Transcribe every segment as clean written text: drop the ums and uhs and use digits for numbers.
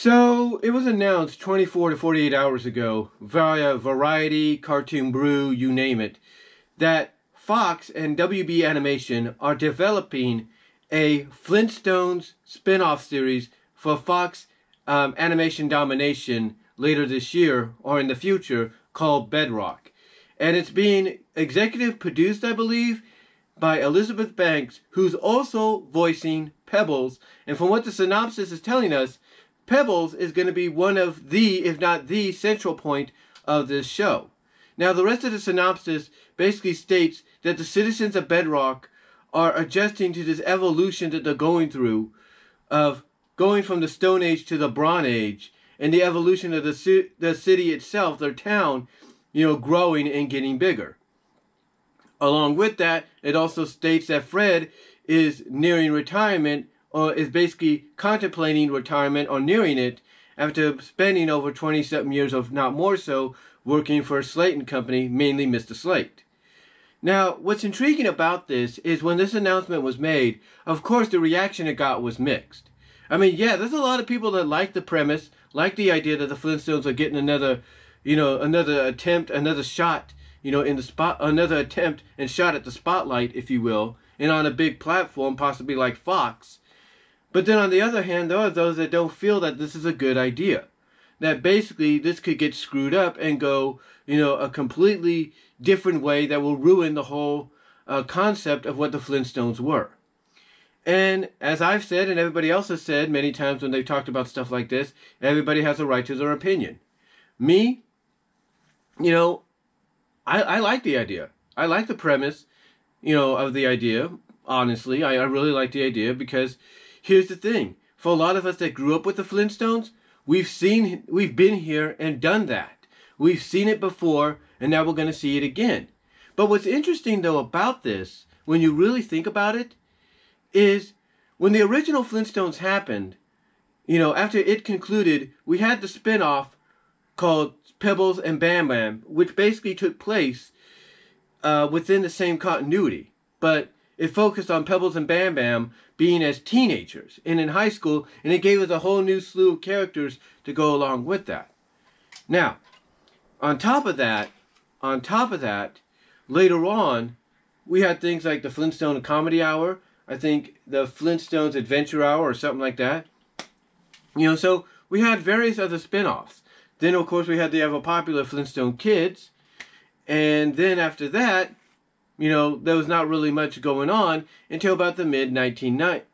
So, it was announced 24 to 48 hours ago via Variety, Cartoon Brew, you name it, that Fox and WB Animation are developing a Flintstones spin-off series for Fox Animation Domination later this year or in the future called Bedrock. And it's being executive produced, I believe, by Elizabeth Banks, who's also voicing Pebbles. And from what the synopsis is telling us, Pebbles is going to be one of the, if not the, central point of this show. Now, the rest of the synopsis basically states that the citizens of Bedrock are adjusting to this evolution that they're going through of going from the Stone Age to the Bronze Age, and the evolution of the city itself, their town, growing and getting bigger. Along with that, it also states that Fred is nearing retirement, or is basically contemplating retirement or nearing it after spending over 20-something years, if not more so, working for a Slate & Company, mainly Mr. Slate. Now, what's intriguing about this is when this announcement was made, of course the reaction it got was mixed. I mean, yeah, there's a lot of people that like the premise, like the idea that the Flintstones are getting another attempt, another shot, in the spot, another attempt and shot at the spotlight, if you will, and on a big platform, possibly like Fox. But then on the other hand, there are those that don't feel that this is a good idea. That basically this could get screwed up and go, a completely different way that will ruin the whole concept of what the Flintstones were. And as I've said, and everybody else has said many times when they've talked about stuff like this, everybody has a right to their opinion. Me, I like the idea. I like the premise, of the idea. Honestly, I really like the idea because here's the thing. For a lot of us that grew up with the Flintstones, we've been here and done that. We've seen it before, and now we're going to see it again. But what's interesting, though, about this, when you really think about it, is when the original Flintstones happened, after it concluded, we had the spin-off called Pebbles and Bamm-Bamm, which basically took place within the same continuity. But it focused on Pebbles and Bamm-Bamm being as teenagers and in high school, and it gave us a whole new slew of characters to go along with that. Now, on top of that, later on, we had things like the Flintstone Comedy Hour, I think the Flintstones Adventure Hour or something like that. So we had various other spin-offs. Then, of course, we had the ever-popular Flintstone Kids. And then after that, there was not really much going on until about the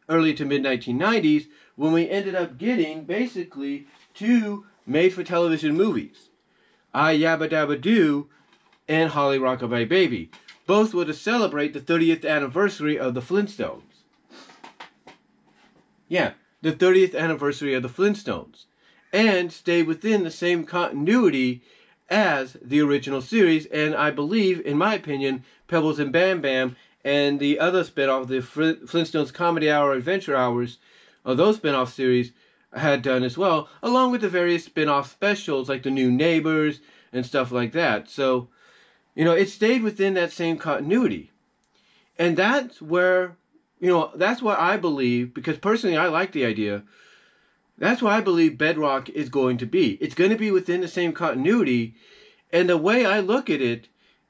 early to mid-1990s, when we ended up getting, basically, two made-for-television movies. I Yabba Dabba Doo and Hollyrock Baby. Both were to celebrate the 30th anniversary of the Flintstones. Yeah, the 30th anniversary of the Flintstones. And stay within the same continuity as the original series, and I believe, in my opinion, Pebbles and Bamm-Bamm and the other spin-off, the Flintstones Comedy Hour, Adventure Hours, of those spin-off series, had done as well, along with the various spin-off specials like the New Neighbors and stuff like that. So, it stayed within that same continuity. And that's where, that's what I believe, because personally I like the idea, that's why I believe Bedrock is going to be. It's going to be within the same continuity, and the way I look at it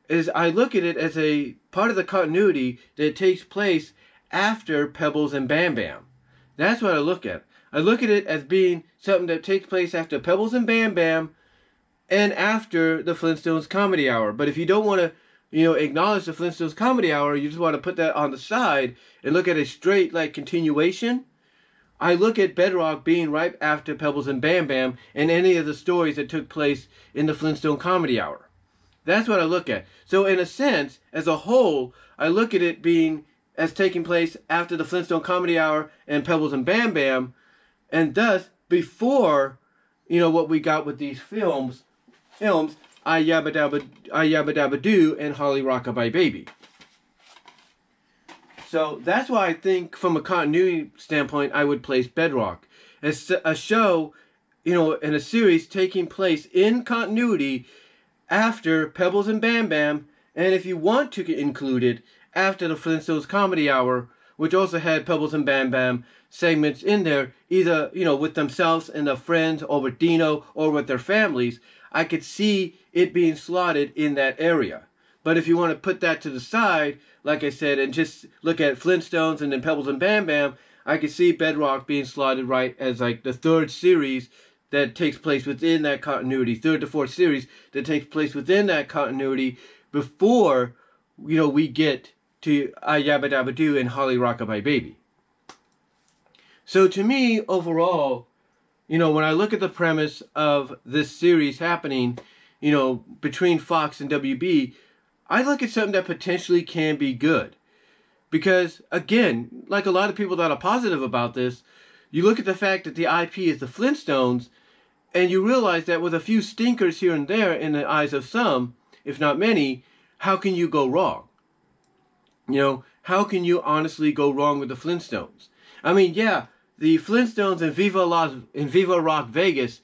is I look at it as a part of the continuity that takes place after Pebbles and Bamm-Bamm. That's what I look at. I look at it as being something that takes place after Pebbles and Bamm-Bamm and after the Flintstones Comedy Hour. But if you don't want to, acknowledge the Flintstones Comedy Hour, you just want to put that on the side and look at a straight, continuation, I look at Bedrock being right after Pebbles and Bamm-Bamm and any of the stories that took place in the Flintstone Comedy Hour. That's what I look at. So in a sense, as a whole, I look at it being as taking place after the Flintstone Comedy Hour and Pebbles and Bamm-Bamm, and thus before, what we got with these films, I Yabba Dabba Doo and Hollyrock Baby. So that's why I think, from a continuity standpoint, I would place Bedrock as a show, in a series taking place in continuity after Pebbles and Bamm-Bamm, and if you want to include it, after the Flintstones Comedy Hour, which also had Pebbles and Bamm-Bamm segments in there, either, with themselves and their friends, or with Dino, or with their families, I could see it being slotted in that area. But if you want to put that to the side, like I said, and just look at Flintstones and then Pebbles and Bamm-Bamm, I could see Bedrock being slotted right as like the third series that takes place within that continuity, third to fourth series that takes place within that continuity before, we get to Yabba Dabba Doo and Hollyrock Baby. So to me, overall, when I look at the premise of this series happening, between Fox and WB, I look at something that potentially can be good. Because, again, like a lot of people that are positive about this, you look at the fact that the IP is the Flintstones, and you realize that with a few stinkers here and there in the eyes of some, if not many, how can you go wrong? How can you honestly go wrong with the Flintstones? I mean, yeah, the Flintstones in Viva Rock Vegas,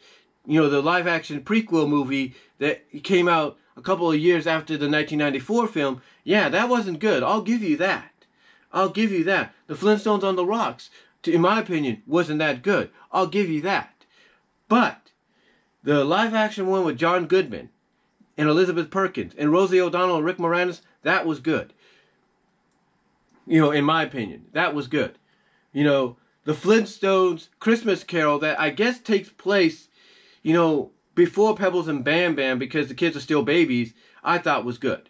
the live-action prequel movie that came out a couple of years after the 1994 film, yeah, that wasn't good. I'll give you that. The Flintstones on the Rocks, in my opinion, wasn't that good. I'll give you that. But the live-action one with John Goodman and Elizabeth Perkins and Rosie O'Donnell and Rick Moranis, that was good. In my opinion, that was good. The Flintstones Christmas Carol that I guess takes place, before Pebbles and Bamm-Bamm, because the kids are still babies, I thought was good.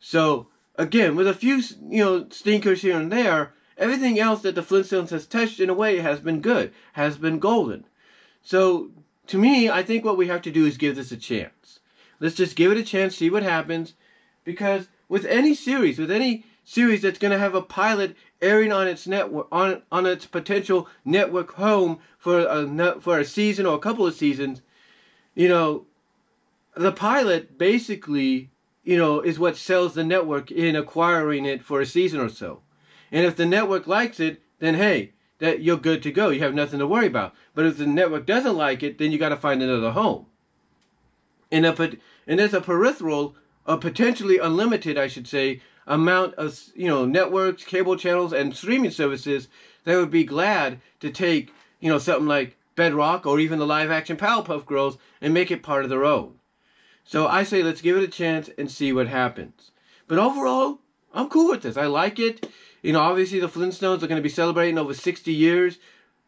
So, again, with a few, stinkers here and there, everything else that the Flintstones has touched in a way has been good, has been golden. So, to me, I think what we have to do is give this a chance. Let's just give it a chance, see what happens, because with any series that's going to have a pilot airing on its network, on its potential network home for a season or a couple of seasons, the pilot basically, is what sells the network in acquiring it for a season or so. And if the network likes it, then hey, that you're good to go. You have nothing to worry about. But if the network doesn't like it, then you got to find another home. And there's a peripheral, a potentially unlimited, I should say, amount of, networks, cable channels, and streaming services that would be glad to take, something like Bedrock or even the live-action Powerpuff Girls and make it part of their own. So I say let's give it a chance and see what happens. But overall, I'm cool with this. I like it. Obviously the Flintstones are going to be celebrating over 60 years.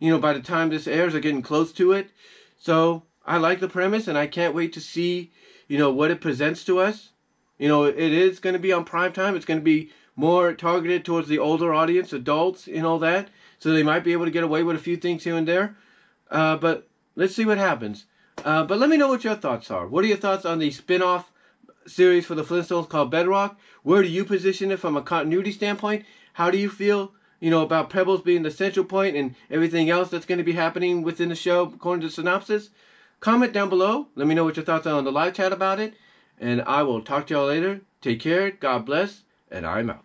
By the time this airs, they're getting close to it. So I like the premise, and I can't wait to see, what it presents to us. It is going to be on primetime. It's going to be more targeted towards the older audience, adults, and all that. So they might be able to get away with a few things here and there. But let's see what happens. But let me know what your thoughts are. What are your thoughts on the spin-off series for the Flintstones called Bedrock? Where do you position it from a continuity standpoint? How do you feel, about Pebbles being the central point and everything else that's going to be happening within the show according to the synopsis? Comment down below. Let me know what your thoughts are on the live chat about it. And I will talk to y'all later. Take care. God bless. And I'm out.